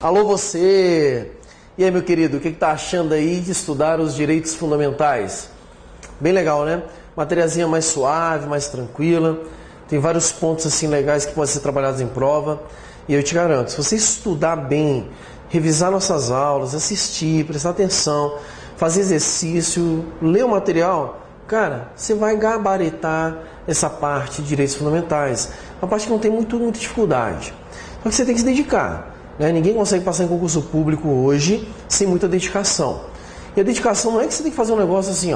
Alô você! E aí, meu querido, o que está achando aí de estudar os direitos fundamentais? Bem legal, né? Materiazinha mais suave, mais tranquila. Tem vários pontos assim legais que podem ser trabalhados em prova. E eu te garanto, se você estudar bem, revisar nossas aulas, assistir, prestar atenção, fazer exercício, ler o material, cara, você vai gabaritar essa parte de direitos fundamentais. Uma parte que não tem muita dificuldade. Só que você tem que se dedicar. Né? Ninguém consegue passar em concurso público hoje sem muita dedicação. E a dedicação não é que você tem que fazer um negócio assim,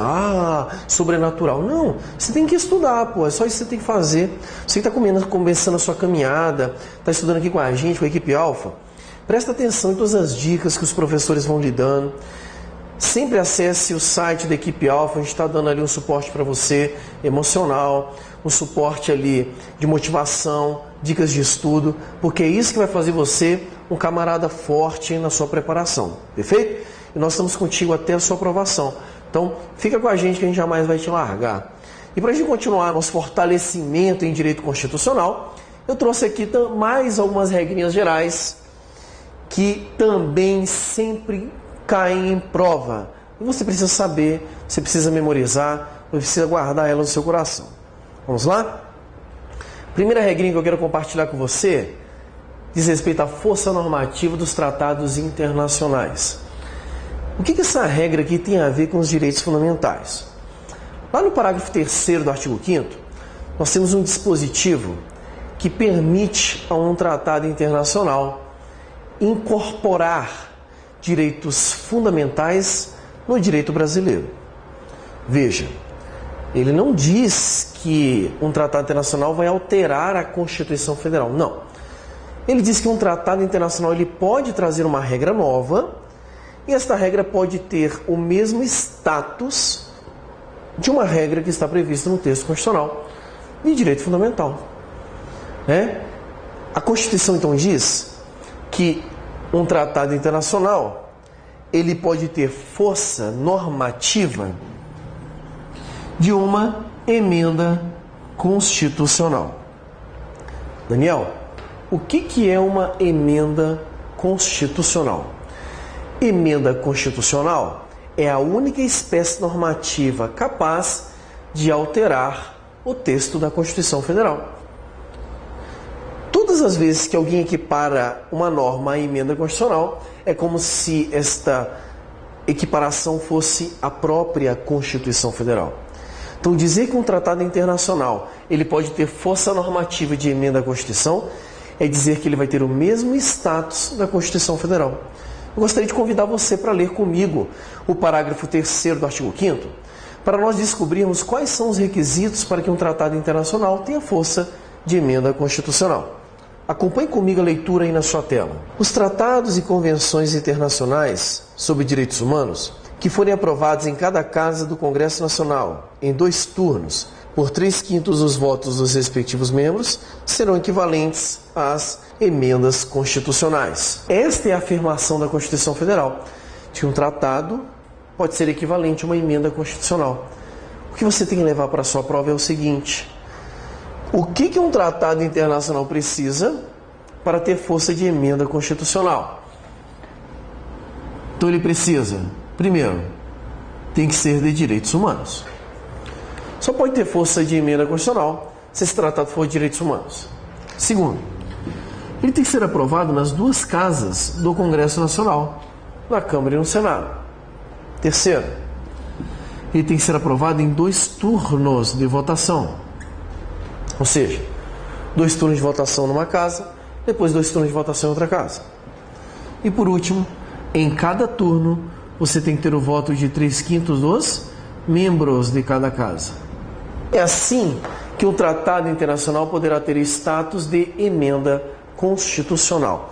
sobrenatural. Não, você tem que estudar, pô. É só isso que você tem que fazer. Você que está começando a sua caminhada, está estudando aqui com a gente, com a equipe Alfa, presta atenção em todas as dicas que os professores vão lhe dando. Sempre acesse o site da equipe Alfa, a gente está dando ali um suporte para você, emocional, um suporte ali de motivação, dicas de estudo, porque é isso que vai fazer você um camarada forte na sua preparação, perfeito? E nós estamos contigo até a sua aprovação. Então, fica com a gente que a gente jamais vai te largar. E para a gente continuar nosso fortalecimento em direito constitucional, eu trouxe aqui mais algumas regrinhas gerais que também sempre caem em prova. E você precisa saber, você precisa memorizar, você precisa guardar ela no seu coração. Vamos lá? Primeira regrinha que eu quero compartilhar com você diz respeito à força normativa dos tratados internacionais. O que essa regra aqui tem a ver com os direitos fundamentais? Lá no parágrafo 3º do artigo 5º, nós temos um dispositivo que permite a um tratado internacional incorporar direitos fundamentais no direito brasileiro. Veja, ele não diz que um tratado internacional vai alterar a Constituição Federal, não. Ele diz que um tratado internacional ele pode trazer uma regra nova e esta regra pode ter o mesmo status de uma regra que está prevista no texto constitucional de direito fundamental. Né? A Constituição então diz que um tratado internacional ele pode ter força normativa de uma emenda constitucional. Daniel, o que é uma emenda constitucional? Emenda constitucional é a única espécie normativa capaz de alterar o texto da Constituição Federal. Todas as vezes que alguém equipara uma norma à emenda constitucional, é como se esta equiparação fosse a própria Constituição Federal. Então, dizer que um tratado internacional ele pode ter força normativa de emenda à Constituição é dizer que ele vai ter o mesmo status da Constituição Federal. Eu gostaria de convidar você para ler comigo o parágrafo 3º do artigo 5º, para nós descobrirmos quais são os requisitos para que um tratado internacional tenha força de emenda constitucional. Acompanhe comigo a leitura aí na sua tela. Os tratados e convenções internacionais sobre direitos humanos que forem aprovados em cada casa do Congresso Nacional, em 2 turnos, por 3/5 dos votos dos respectivos membros, serão equivalentes às emendas constitucionais. Esta é a afirmação da Constituição Federal, de que um tratado pode ser equivalente a uma emenda constitucional. O que você tem que levar para a sua prova é o seguinte: o que um tratado internacional precisa para ter força de emenda constitucional? Então ele precisa, primeiro, tem que ser de direitos humanos. Só pode ter força de emenda constitucional se esse tratado for de direitos humanos. Segundo, ele tem que ser aprovado nas 2 casas do Congresso Nacional, na Câmara e no Senado. Terceiro, ele tem que ser aprovado em 2 turnos de votação. Ou seja, 2 turnos de votação numa casa, depois 2 turnos de votação em outra casa. E por último, em cada turno, você tem que ter o voto de 3/5 dos membros de cada casa. É assim que o tratado internacional poderá ter status de emenda constitucional.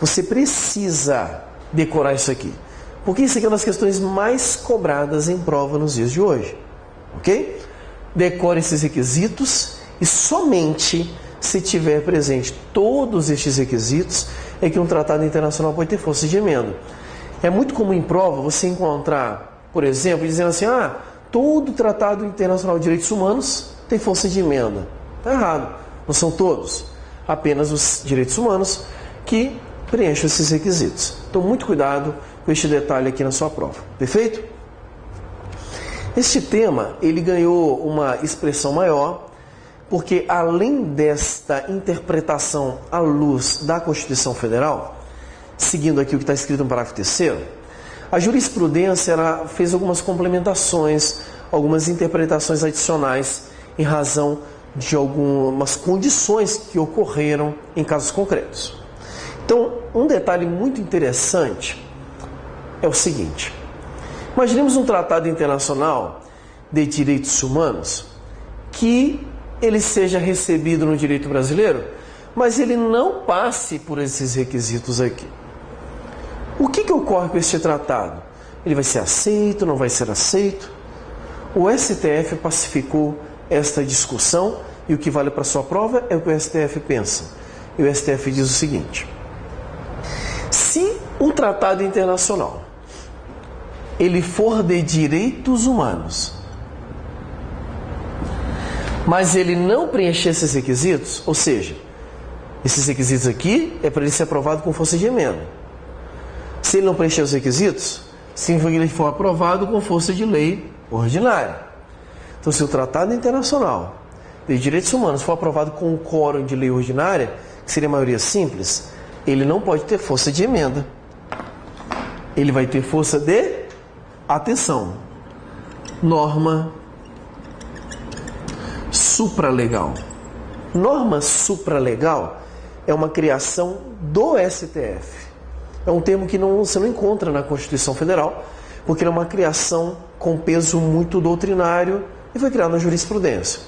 Você precisa decorar isso aqui, porque isso aqui é uma das questões mais cobradas em prova nos dias de hoje. Ok? Decore esses requisitos e somente se tiver presente todos estes requisitos é que um tratado internacional pode ter força de emenda. É muito comum em prova você encontrar, por exemplo, dizendo assim, todo tratado internacional de direitos humanos tem força de emenda. Está errado. Não são todos. Apenas os direitos humanos que preencha esses requisitos. Então, muito cuidado com este detalhe aqui na sua prova. Perfeito? Este tema, ele ganhou uma expressão maior, porque além desta interpretação à luz da Constituição Federal, seguindo aqui o que está escrito no parágrafo 3º, a jurisprudência fez algumas complementações, algumas interpretações adicionais em razão de algumas condições que ocorreram em casos concretos. Então, um detalhe muito interessante é o seguinte: imaginemos um tratado internacional de direitos humanos que ele seja recebido no direito brasileiro, mas ele não passe por esses requisitos aqui. O que ocorre com este tratado? Ele vai ser aceito, não vai ser aceito? O STF pacificou esta discussão e o que vale para a sua prova é o que o STF pensa. E o STF diz o seguinte: se um tratado internacional ele for de direitos humanos, mas ele não preencher esses requisitos, ou seja, esses requisitos aqui é para ele ser aprovado com força de emenda. Se ele não preencher os requisitos, significa que ele for aprovado com força de lei ordinária. Então, se o Tratado Internacional de Direitos Humanos for aprovado com o quórum de lei ordinária, que seria a maioria simples, ele não pode ter força de emenda. Ele vai ter força de, atenção, norma supralegal. Norma supralegal é uma criação do STF. É um termo que você não encontra na Constituição Federal, porque é uma criação com peso muito doutrinário e foi criada na jurisprudência.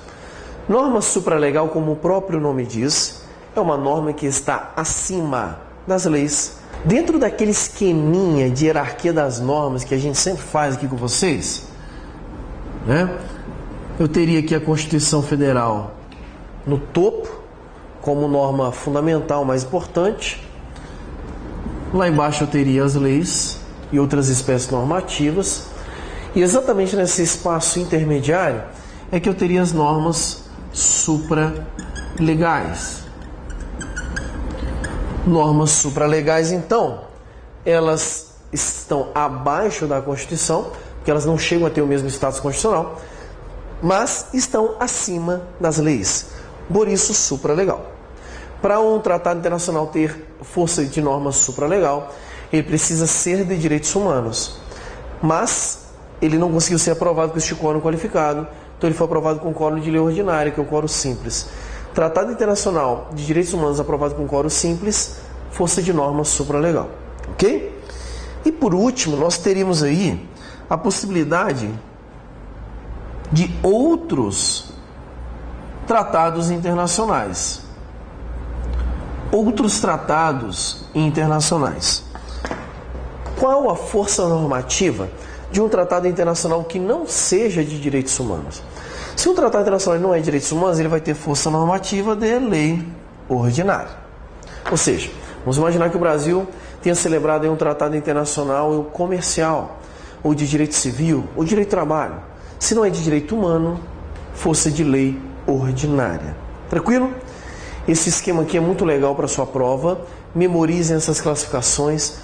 Norma supralegal, como o próprio nome diz, é uma norma que está acima das leis. Dentro daquele esqueminha de hierarquia das normas que a gente sempre faz aqui com vocês, né? Eu teria aqui a Constituição Federal no topo, como norma fundamental mais importante. Lá embaixo eu teria as leis e outras espécies normativas. E exatamente nesse espaço intermediário é que eu teria as normas supralegais. Normas supralegais, então, elas estão abaixo da Constituição, porque elas não chegam a ter o mesmo status constitucional, mas estão acima das leis. Por isso, supralegal. Para um tratado internacional ter força de norma supralegal, ele precisa ser de direitos humanos. Mas ele não conseguiu ser aprovado com este quórum qualificado, então ele foi aprovado com quórum de lei ordinária, que é o quórum simples. Tratado internacional de direitos humanos aprovado com quórum simples, força de norma supralegal. Ok? E por último, nós teríamos aí a possibilidade de outros tratados internacionais. Outros tratados internacionais. Qual a força normativa de um tratado internacional que não seja de direitos humanos? Se um tratado internacional não é de direitos humanos, ele vai ter força normativa de lei ordinária. Ou seja, vamos imaginar que o Brasil tenha celebrado um tratado internacional comercial, ou de direito civil, ou de direito do trabalho. Se não é de direito humano, força de lei ordinária. Tranquilo? Esse esquema aqui é muito legal para a sua prova. Memorizem essas classificações,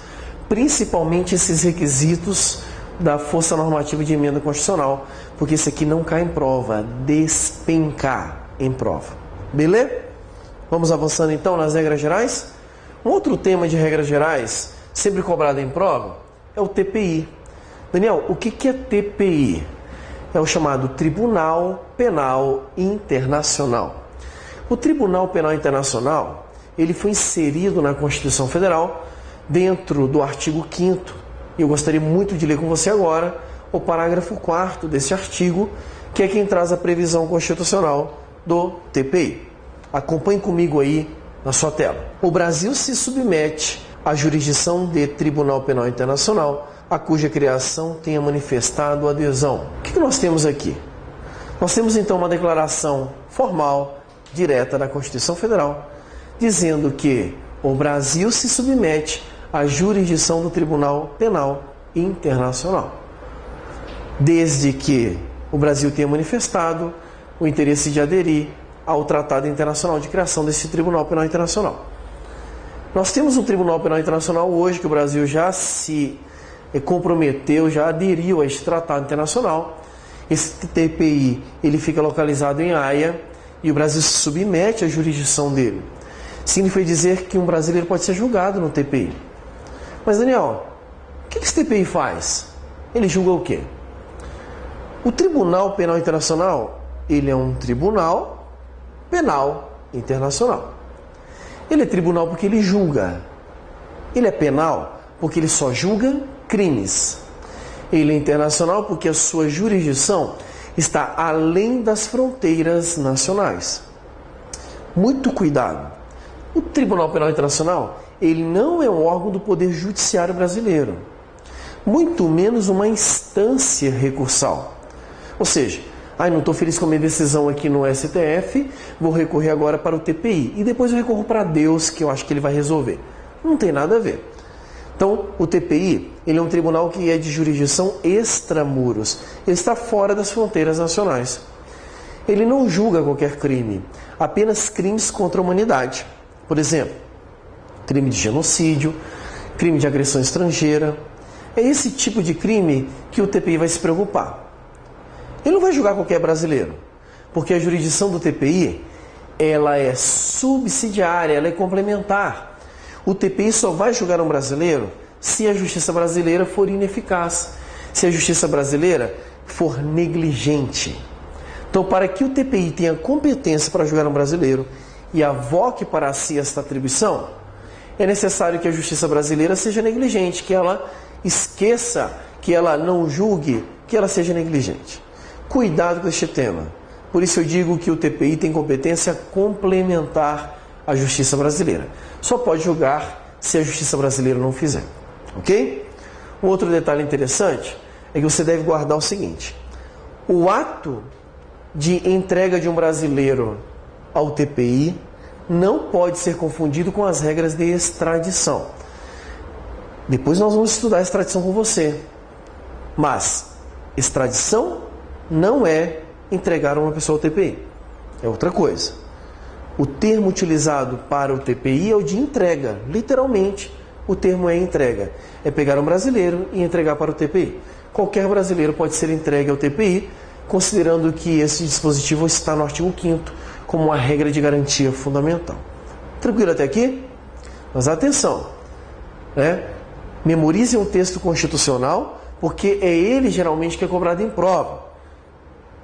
principalmente esses requisitos da força normativa de emenda constitucional, porque esse aqui não cai em prova, despencar em prova. Beleza? Vamos avançando então nas regras gerais. Um outro tema de regras gerais, sempre cobrado em prova, é o TPI. Daniel, o que é TPI? É o chamado Tribunal Penal Internacional. O Tribunal Penal Internacional, ele foi inserido na Constituição Federal dentro do artigo 5º, e eu gostaria muito de ler com você agora o parágrafo 4º desse artigo, que é quem traz a previsão constitucional do TPI. Acompanhe comigo aí na sua tela. O Brasil se submete à jurisdição de Tribunal Penal Internacional, a cuja criação tenha manifestado adesão. O que nós temos aqui? Nós temos então uma declaração formal, direta da Constituição Federal, dizendo que o Brasil se submete à jurisdição do Tribunal Penal Internacional, desde que o Brasil tenha manifestado o interesse de aderir ao Tratado Internacional de criação desse Tribunal Penal Internacional. Nós temos um Tribunal Penal Internacional hoje, que o Brasil já se comprometeu, já aderiu a este tratado internacional. Esse TPI, ele fica localizado em Haia e o Brasil se submete à jurisdição dele. Significa dizer que um brasileiro pode ser julgado no TPI. Mas, Daniel, o que esse TPI faz? Ele julga o quê? O Tribunal Penal Internacional, ele é um tribunal penal internacional. Ele é tribunal porque ele julga. Ele é penal porque ele só julga crimes. Ele é internacional porque a sua jurisdição está além das fronteiras nacionais. Muito cuidado. O Tribunal Penal Internacional, ele não é um órgão do Poder Judiciário brasileiro, muito menos uma instância recursal. Ou seja, não estou feliz com a minha decisão aqui no STF, vou recorrer agora para o TPI e depois eu recorro para Deus, que eu acho que ele vai resolver. Não tem nada a ver. Então, o TPI, ele é um tribunal que é de jurisdição extramuros. Ele está fora das fronteiras nacionais. Ele não julga qualquer crime, apenas crimes contra a humanidade. Por exemplo, crime de genocídio, crime de agressão estrangeira. É esse tipo de crime que o TPI vai se preocupar. Ele não vai julgar qualquer brasileiro, porque a jurisdição do TPI, ela é subsidiária, ela é complementar. O TPI só vai julgar um brasileiro se a justiça brasileira for ineficaz, se a justiça brasileira for negligente. Então, para que o TPI tenha competência para julgar um brasileiro e avoque para si esta atribuição, é necessário que a justiça brasileira seja negligente, que ela esqueça, que ela não julgue, que ela seja negligente. Cuidado com este tema. Por isso eu digo que o TPI tem competência complementar à justiça brasileira. Só pode julgar se a justiça brasileira não fizer. Ok? Um outro detalhe interessante é que você deve guardar o seguinte: o ato de entrega de um brasileiro ao TPI não pode ser confundido com as regras de extradição. Depois nós vamos estudar a extradição com você. Mas extradição não é entregar uma pessoa ao TPI. É outra coisa. O termo utilizado para o TPI é o de entrega. Literalmente, o termo é entrega. É pegar um brasileiro e entregar para o TPI. Qualquer brasileiro pode ser entregue ao TPI, considerando que esse dispositivo está no artigo 5º como uma regra de garantia fundamental. Tranquilo até aqui? Mas atenção, né? Memorize um texto constitucional, porque é ele geralmente que é cobrado em prova.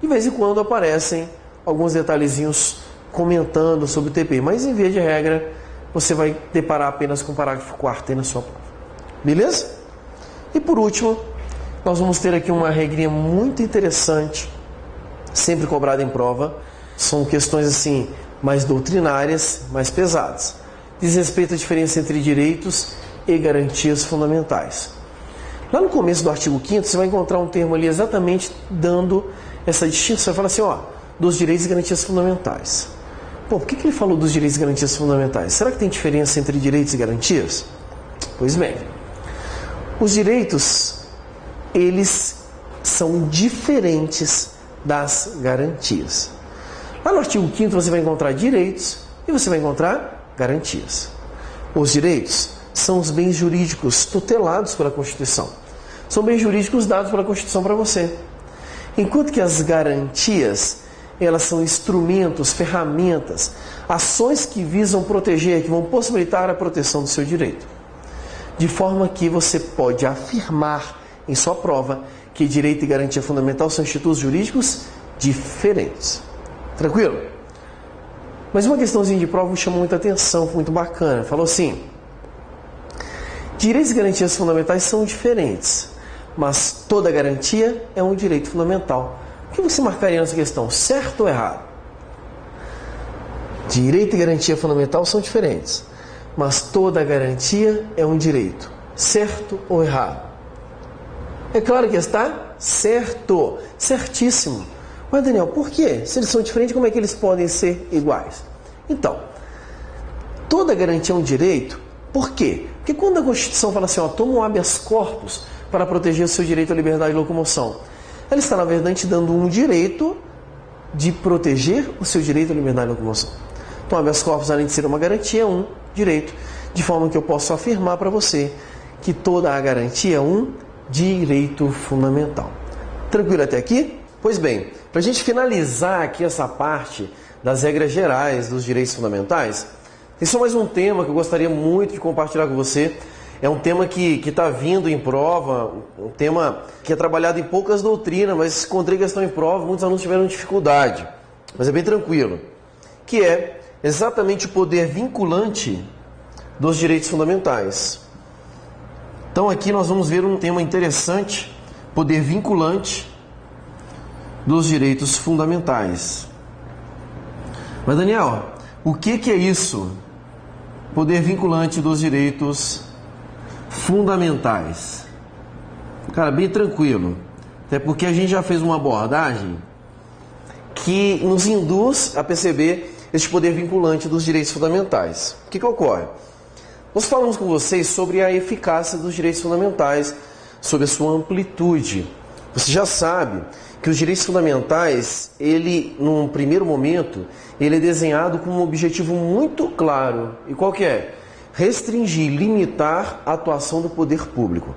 De vez em quando aparecem alguns detalhezinhos comentando sobre o TPI, mas em via de regra você vai deparar apenas com o parágrafo 4º aí na sua prova. Beleza? E por último, nós vamos ter aqui uma regrinha muito interessante, sempre cobrada em prova. São questões assim mais doutrinárias, mais pesadas. Diz respeito à diferença entre direitos e garantias fundamentais. Lá no começo do artigo 5º, você vai encontrar um termo ali exatamente dando essa distinção. Vai falar assim, dos direitos e garantias fundamentais. Por que ele falou dos direitos e garantias fundamentais? Será que tem diferença entre direitos e garantias? Pois bem, os direitos, eles são diferentes das garantias. Lá no artigo 5º você vai encontrar direitos e você vai encontrar garantias. Os direitos são os bens jurídicos tutelados pela Constituição. São bens jurídicos dados pela Constituição para você. Enquanto que as garantias, elas são instrumentos, ferramentas, ações que visam proteger, que vão possibilitar a proteção do seu direito. De forma que você pode afirmar em sua prova que direito e garantia fundamental são institutos jurídicos diferentes. Tranquilo? Mas uma questãozinha de prova me chamou muita atenção, foi muito bacana. Falou assim: direitos e garantias fundamentais são diferentes, mas toda garantia é um direito fundamental. O que você marcaria nessa questão? Certo ou errado? Direito e garantia fundamental são diferentes, mas toda garantia é um direito. Certo ou errado? É claro que está certo, certíssimo. Mas Daniel, por quê? Se eles são diferentes, como é que eles podem ser iguais? Então, toda garantia é um direito. Por quê? Porque quando a Constituição fala assim, toma um habeas corpus para proteger o seu direito à liberdade de locomoção, ela está, na verdade, dando um direito de proteger o seu direito à liberdade de locomoção. Então, habeas corpus, além de ser uma garantia, é um direito. de forma que eu posso afirmar para você que toda a garantia é um direito fundamental. Tranquilo até aqui? Pois bem, para a gente finalizar aqui essa parte das regras gerais dos direitos fundamentais, tem só mais um tema que eu gostaria muito de compartilhar com você. É um tema que está vindo em prova, um tema que é trabalhado em poucas doutrinas, mas encontrei questão em prova, muitos alunos tiveram dificuldade, mas é bem tranquilo, que é exatamente o poder vinculante dos direitos fundamentais. Então aqui nós vamos ver um tema interessante, poder vinculante dos direitos fundamentais. Mas Daniel, o que é isso? Poder vinculante dos direitos fundamentais. Cara, bem tranquilo. Até porque a gente já fez uma abordagem que nos induz a perceber este poder vinculante dos direitos fundamentais. O que ocorre? Nós falamos com vocês sobre a eficácia dos direitos fundamentais, sobre a sua amplitude. Você já sabe que os direitos fundamentais, ele, num primeiro momento, ele é desenhado com um objetivo muito claro. E qual que é? Restringir, limitar a atuação do poder público.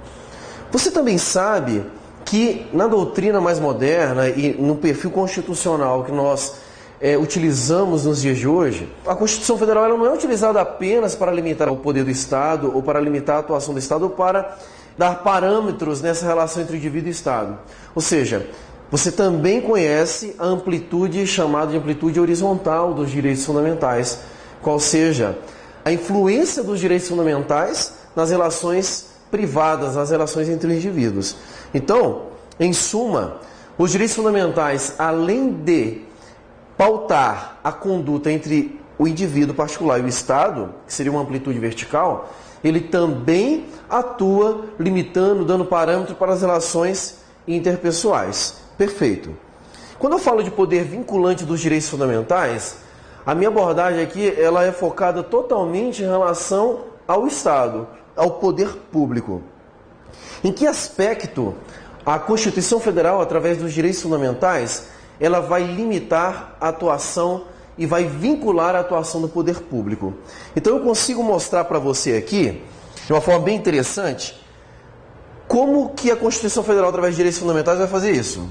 Você também sabe que na doutrina mais moderna e no perfil constitucional que nós utilizamos nos dias de hoje, a Constituição Federal ela não é utilizada apenas para limitar o poder do Estado ou para limitar a atuação do Estado ou para dar parâmetros nessa relação entre indivíduo e Estado. Ou seja, você também conhece a amplitude chamada de amplitude horizontal dos direitos fundamentais, qual seja a influência dos direitos fundamentais nas relações privadas, nas relações entre os indivíduos. Então, em suma, os direitos fundamentais, além de pautar a conduta entre o indivíduo particular e o Estado, que seria uma amplitude vertical, ele também atua limitando, dando parâmetro para as relações interpessoais. Perfeito. Quando eu falo de poder vinculante dos direitos fundamentais, a minha abordagem aqui ela é focada totalmente em relação ao Estado, ao poder público. Em que aspecto a Constituição Federal, através dos direitos fundamentais, ela vai limitar a atuação e vai vincular a atuação do poder público? Então eu consigo mostrar para você aqui, de uma forma bem interessante, como que a Constituição Federal, através de direitos fundamentais, vai fazer isso.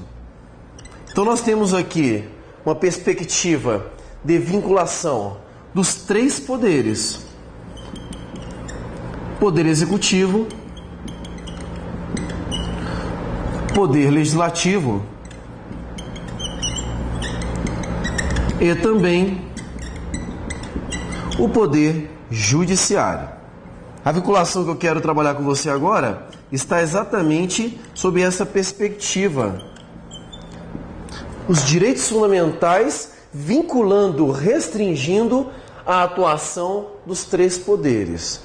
Então nós temos aqui uma perspectiva de vinculação dos três poderes: poder executivo, poder legislativo e também o poder judiciário. A vinculação que eu quero trabalhar com você agora está exatamente sob essa perspectiva. Os direitos fundamentais vinculando, restringindo a atuação dos três poderes.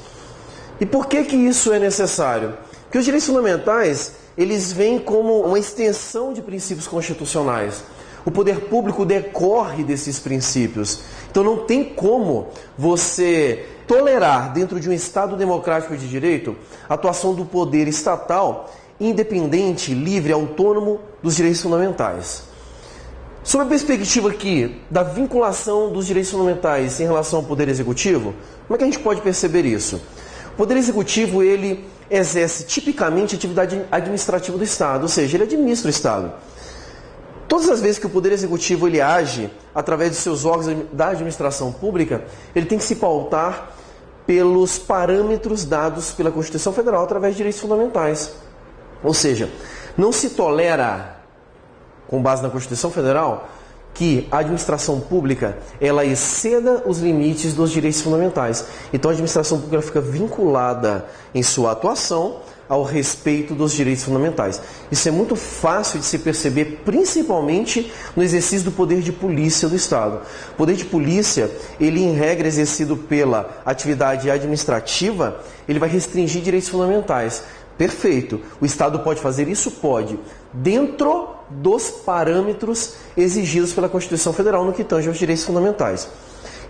E por que isso é necessário? Porque os direitos fundamentais, eles vêm como uma extensão de princípios constitucionais. O poder público decorre desses princípios. Então não tem como você tolerar, dentro de um Estado democrático de direito, a atuação do poder estatal independente, livre, autônomo dos direitos fundamentais. Sob a perspectiva aqui da vinculação dos direitos fundamentais em relação ao poder executivo, como é que a gente pode perceber isso? O poder executivo, ele exerce tipicamente a atividade administrativa do Estado, ou seja, ele administra o Estado. Todas as vezes que o poder executivo ele age através de seus órgãos da administração pública, ele tem que se pautar pelos parâmetros dados pela Constituição Federal através de direitos fundamentais. Ou seja, não se tolera, com base na Constituição Federal, que a administração pública ela exceda os limites dos direitos fundamentais. Então a administração pública fica vinculada em sua atuação ao respeito dos direitos fundamentais. Isso é muito fácil de se perceber, principalmente no exercício do poder de polícia do Estado. O poder de polícia, ele em regra exercido pela atividade administrativa, ele vai restringir direitos fundamentais. Perfeito. O Estado pode fazer isso? Pode. Dentro dos parâmetros exigidos pela Constituição Federal no que tange aos direitos fundamentais.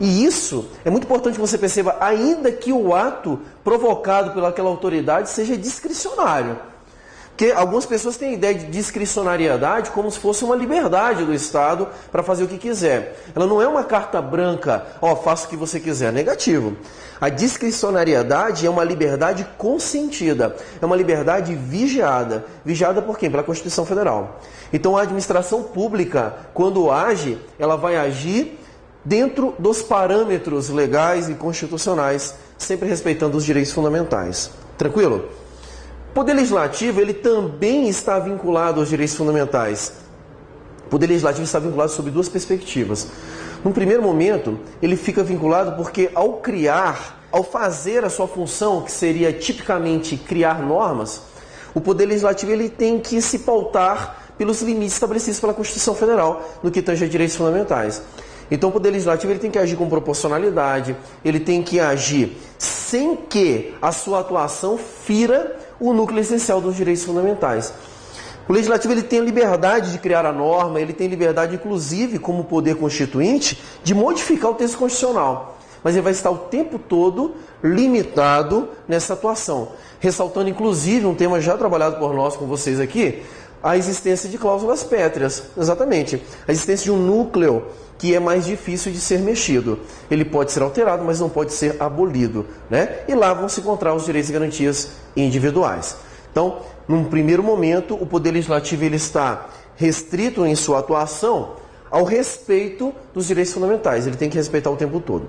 E isso é muito importante que você perceba, ainda que o ato provocado pelaquela autoridade seja discricionário. Porque algumas pessoas têm a ideia de discricionariedade como se fosse uma liberdade do Estado para fazer o que quiser. Ela não é uma carta branca, faça o que você quiser. Negativo. A discricionariedade é uma liberdade consentida, é uma liberdade vigiada. Vigiada por quem? Pela Constituição Federal. Então a administração pública, quando age, ela vai agir dentro dos parâmetros legais e constitucionais, sempre respeitando os direitos fundamentais. Tranquilo? O Poder Legislativo, ele também está vinculado aos direitos fundamentais. O Poder Legislativo está vinculado sob duas perspectivas. Num primeiro momento, ele fica vinculado porque ao fazer a sua função, que seria tipicamente criar normas, o Poder Legislativo ele tem que se pautar pelos limites estabelecidos pela Constituição Federal no que tange a direitos fundamentais. Então o Poder Legislativo ele tem que agir com proporcionalidade, ele tem que agir sem que a sua atuação fira o núcleo essencial dos direitos fundamentais. O Legislativo ele tem a liberdade de criar a norma, ele tem liberdade, inclusive, como poder constituinte, de modificar o texto constitucional. Mas ele vai estar o tempo todo limitado nessa atuação. Ressaltando, inclusive, um tema já trabalhado por nós com vocês aqui, a existência de cláusulas pétreas. Exatamente. A existência de um núcleo que é mais difícil de ser mexido. Ele pode ser alterado, mas não pode ser abolido, né? E lá vão se encontrar os direitos e garantias individuais. Então, num primeiro momento, o Poder Legislativo ele está restrito em sua atuação ao respeito dos direitos fundamentais. Ele tem que respeitar o tempo todo.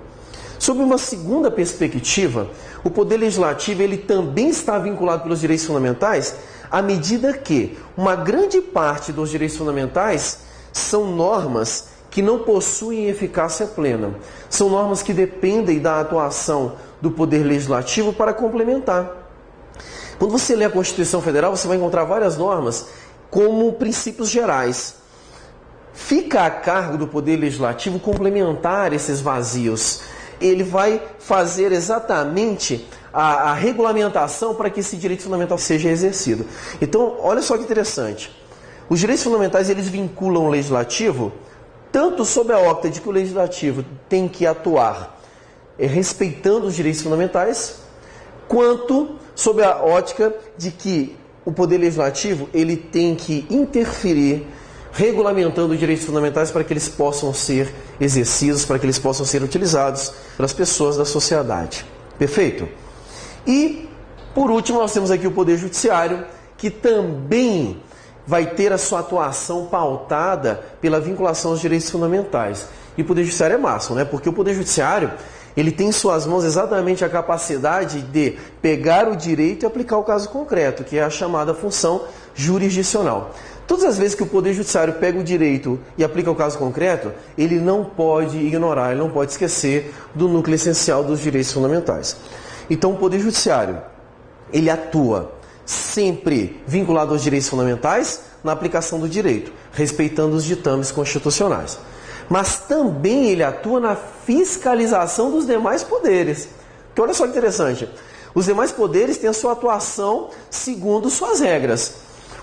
Sob uma segunda perspectiva, o Poder Legislativo ele também está vinculado pelos direitos fundamentais à medida que uma grande parte dos direitos fundamentais são normas que não possuem eficácia plena. São normas que dependem da atuação do Poder Legislativo para complementar. Quando você lê a Constituição Federal, você vai encontrar várias normas como princípios gerais. Fica a cargo do Poder Legislativo complementar esses vazios. Ele vai fazer exatamente a regulamentação para que esse direito fundamental seja exercido. Então, olha só que interessante. Os direitos fundamentais, eles vinculam o Legislativo tanto sob a ótica de que o Legislativo tem que atuar respeitando os direitos fundamentais, quanto sob a ótica de que o Poder Legislativo ele tem que interferir regulamentando os direitos fundamentais para que eles possam ser exercidos, para que eles possam ser utilizados pelas pessoas da sociedade. Perfeito? E, por último, nós temos aqui o Poder Judiciário, que também vai ter a sua atuação pautada pela vinculação aos direitos fundamentais. E o Poder Judiciário é máximo, né? Porque o Poder Judiciário ele tem em suas mãos exatamente a capacidade de pegar o direito e aplicar o caso concreto, que é a chamada função jurisdicional. Todas as vezes que o Poder Judiciário pega o direito e aplica o caso concreto, ele não pode ignorar, ele não pode esquecer do núcleo essencial dos direitos fundamentais. Então o Poder Judiciário, ele atua sempre vinculado aos direitos fundamentais na aplicação do direito, respeitando os ditames constitucionais. Mas também ele atua na fiscalização dos demais poderes. Então olha só que interessante, os demais poderes têm a sua atuação segundo suas regras.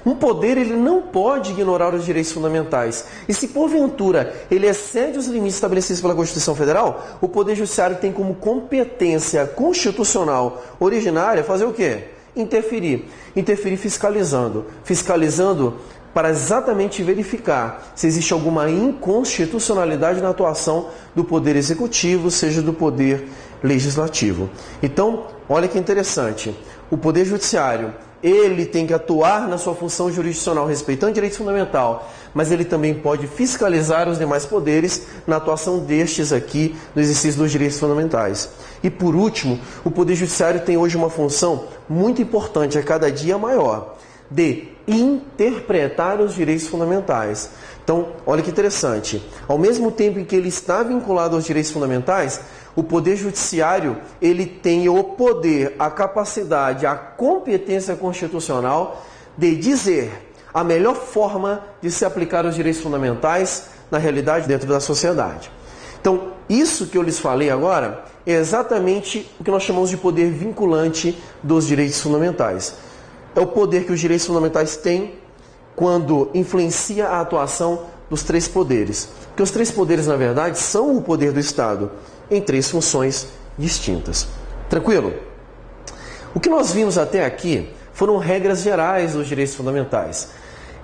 Um poder ele não pode ignorar os direitos fundamentais. E se porventura ele excede os limites estabelecidos pela Constituição Federal, o Poder Judiciário tem como competência constitucional originária fazer o quê? Interferir fiscalizando para exatamente verificar se existe alguma inconstitucionalidade na atuação do Poder Executivo, seja do Poder Legislativo. Então, olha que interessante, o Poder Judiciário, ele tem que atuar na sua função jurisdicional respeitando o direito fundamental, mas ele também pode fiscalizar os demais poderes na atuação destes aqui no exercício dos direitos fundamentais. E por último, o Poder Judiciário tem hoje uma função muito importante, a cada dia maior, de interpretar os direitos fundamentais. Então, olha que interessante, ao mesmo tempo em que ele está vinculado aos direitos fundamentais, o Poder Judiciário ele tem o poder, a capacidade, a competência constitucional de dizer a melhor forma de se aplicar os direitos fundamentais na realidade dentro da sociedade. Então, isso que eu lhes falei agora é exatamente o que nós chamamos de poder vinculante dos direitos fundamentais. É o poder que os direitos fundamentais têm quando influencia a atuação dos três poderes. Porque os três poderes, na verdade, são o poder do Estado, em três funções distintas. Tranquilo? O que nós vimos até aqui foram regras gerais dos direitos fundamentais.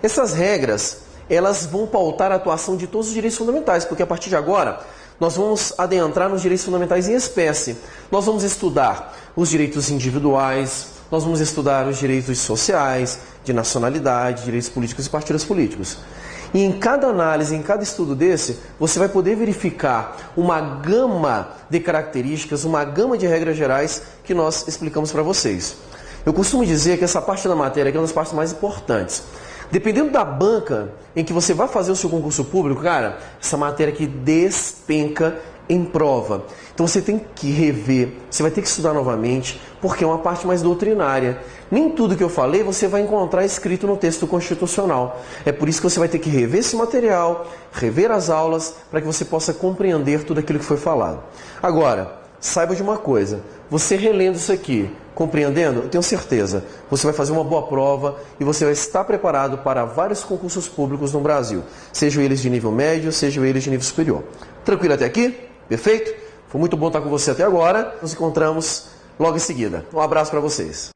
Essas regras, elas vão pautar a atuação de todos os direitos fundamentais, porque a partir de agora, nós vamos adentrar nos direitos fundamentais em espécie. Nós vamos estudar os direitos individuais, nós vamos estudar os direitos sociais, de nacionalidade, direitos políticos e partidos políticos. E em cada análise, em cada estudo desse, você vai poder verificar uma gama de características, uma gama de regras gerais que nós explicamos para vocês. Eu costumo dizer que essa parte da matéria aqui é uma das partes mais importantes. Dependendo da banca em que você vai fazer o seu concurso público, cara, essa matéria aqui despenca em prova. Então você tem que rever, você vai ter que estudar novamente, porque é uma parte mais doutrinária. Nem tudo que eu falei você vai encontrar escrito no texto constitucional. É por isso que você vai ter que rever esse material, rever as aulas, para que você possa compreender tudo aquilo que foi falado. Agora, saiba de uma coisa, você relendo isso aqui, compreendendo, eu tenho certeza, você vai fazer uma boa prova e você vai estar preparado para vários concursos públicos no Brasil, sejam eles de nível médio, sejam eles de nível superior. Tranquilo até aqui? Perfeito? Foi muito bom estar com você até agora. Nos encontramos logo em seguida. Um abraço para vocês.